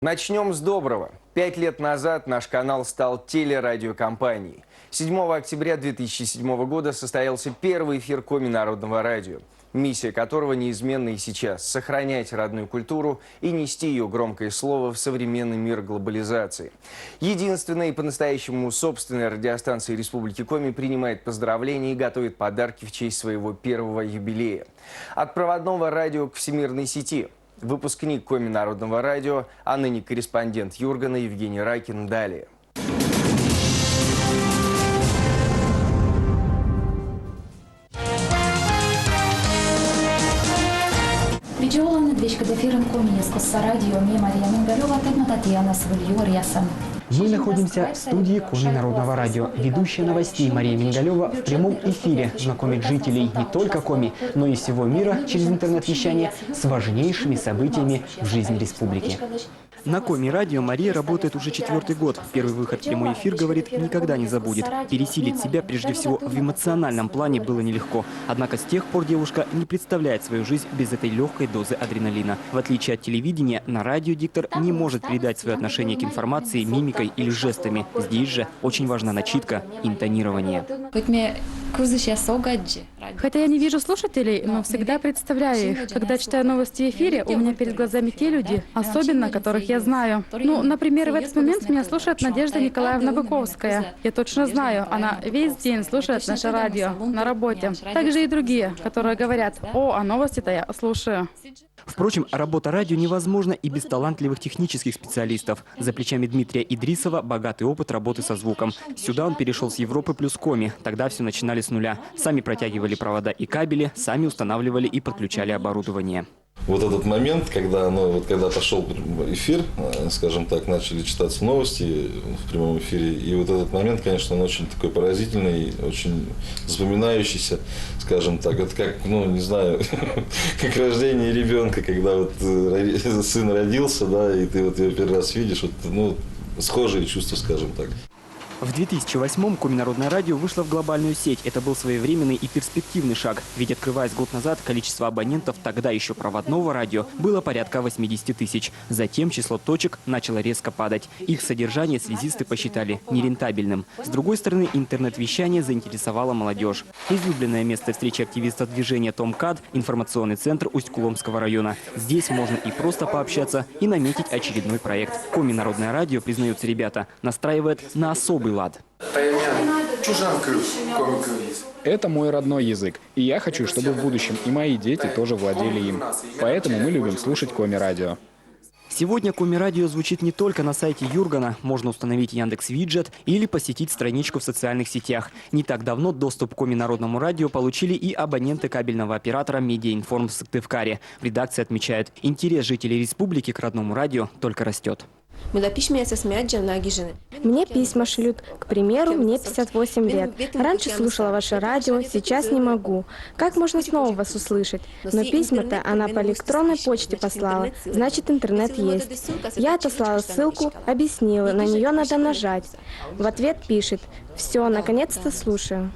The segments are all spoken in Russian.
Начнем с доброго. 5 лет назад наш канал стал телерадиокомпанией. 7 октября 2007 года состоялся первый эфир Коми Народного радио, миссия которого неизменна и сейчас – сохранять родную культуру и нести ее громкое слово в современный мир глобализации. Единственная и по-настоящему собственная радиостанция Республики Коми принимает поздравления и готовит подарки в честь своего первого юбилея. От проводного радио к всемирной сети – выпускник Коми Народного радио, а ныне корреспондент Юргана Евгений Ракин. Далее. Відеолений двічка ефіром Коми Скоса радио мне Мария Мингалева, Тедна Татьяна Свульюрьясом. Мы находимся в студии Коми Народного радио. Ведущая новостей Мария Мингалева в прямом эфире знакомит жителей не только Коми, но и всего мира через интернет-вещание с важнейшими событиями в жизни республики. На Коми радио Мария работает уже 4-й год. Первый выход в прямой эфир, говорит, никогда не забудет. Пересилить себя прежде всего в эмоциональном плане было нелегко. Однако с тех пор девушка не представляет свою жизнь без этой легкой дозы адреналина. В отличие от телевидения, на радио диктор не может передать свое отношение к информации мимикой или жестами. Здесь же очень важна начитка, интонирование. Хотя я не вижу слушателей, но всегда представляю их. Когда читаю новости в эфире, у меня перед глазами те люди, особенно которых я знаю. Ну, например, в этот момент меня слушает Надежда Николаевна Быковская. Я точно знаю, она весь день слушает наше радио на работе. Также и другие, которые говорят: «О, а новости-то я слушаю». Впрочем, работа радио невозможна и без талантливых технических специалистов. За плечами Дмитрия Идрисова богатый опыт работы со звуком. Сюда он перешел с Европы плюс Коми. Тогда все начинали с нуля. Сами протягивали провода и кабели, сами устанавливали и подключали оборудование. Вот этот момент, когда пошел эфир, скажем так, начали читаться новости в прямом эфире, и вот этот момент, конечно, он очень такой поразительный, очень запоминающийся, скажем так. Это как, не знаю, как рождение ребенка, когда вот сын родился, да, и ты вот его первый раз видишь, схожие чувства, скажем так. В 2008-м Коми Народное радио вышло в глобальную сеть. Это был своевременный и перспективный шаг. Ведь, открываясь год назад, количество абонентов тогда еще проводного радио было порядка 80 тысяч. Затем число точек начало резко падать. Их содержание связисты посчитали нерентабельным. С другой стороны, интернет-вещание заинтересовало молодежь. Излюбленное место встречи активистов движения Томкад – информационный центр Усть-Куломского района. Здесь можно и просто пообщаться, и наметить очередной проект. Коми Народное радио, признаются ребята, настраивает на особый лад. Это мой родной язык, и я хочу, чтобы в будущем и мои дети тоже владели им. Поэтому мы любим слушать Коми радио. Сегодня Коми радио звучит не только на сайте Юргана. Можно установить Яндекс.Виджет или посетить страничку в социальных сетях. Не так давно доступ к Коми Народному радио получили и абоненты кабельного оператора Медиаинформ в Сыктывкаре. В редакции отмечают, интерес жителей республики к родному радио только растет. Мне письма шлют. К примеру, мне 58 лет. Раньше слушала ваше радио, сейчас не могу. Как можно снова вас услышать? Но письма-то она по электронной почте послала. Значит, интернет есть. Я отослала ссылку, объяснила, на нее надо нажать. В ответ пишет: «Все, наконец-то слушаю».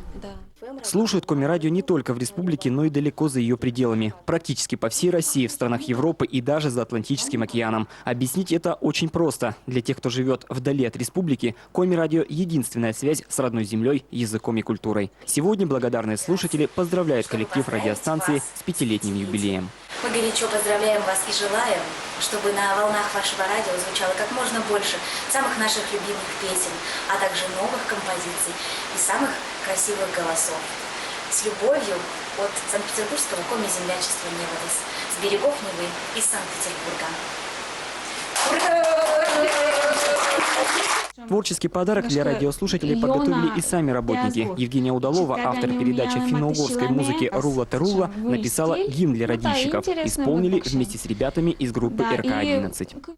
Слушают Коми радио не только в республике, но и далеко за ее пределами. Практически по всей России, в странах Европы и даже за Атлантическим океаном. Объяснить это очень просто. Для тех, кто живет вдали от республики, Коми радио – единственная связь с родной землей, языком и культурой. Сегодня благодарные слушатели поздравляют коллектив радиостанции с 5-летним юбилеем. Мы горячо поздравляем вас и желаем, чтобы на волнах вашего радио звучало как можно больше самых наших любимых песен, а также новых композиций и самых красивых голосов. С любовью от Санкт-Петербургского Коми землячества Неводос, с берегов Невы из Санкт-Петербурга. Творческий подарок для радиослушателей подготовили и сами работники. Евгения Удалова, автор передачи финно-угорской музыки «Рула Терула», написала гимн для радищиков. Исполнили вместе с ребятами из группы РК-11.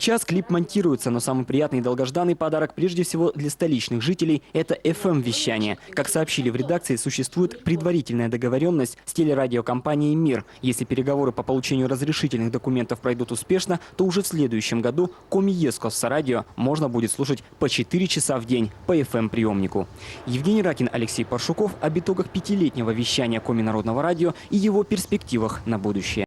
Сейчас клип монтируется, но самый приятный и долгожданный подарок прежде всего для столичных жителей – это FM-вещание. Как сообщили в редакции, существует предварительная договоренность с телерадиокомпанией «Мир». Если переговоры по получению разрешительных документов пройдут успешно, то уже в следующем году Коми Ес Коссарадио можно будет слушать по 4 часа в день по FM-приемнику. Евгений Ракин, Алексей Паршуков об итогах 5-летнего вещания Коми Народного радио и его перспективах на будущее.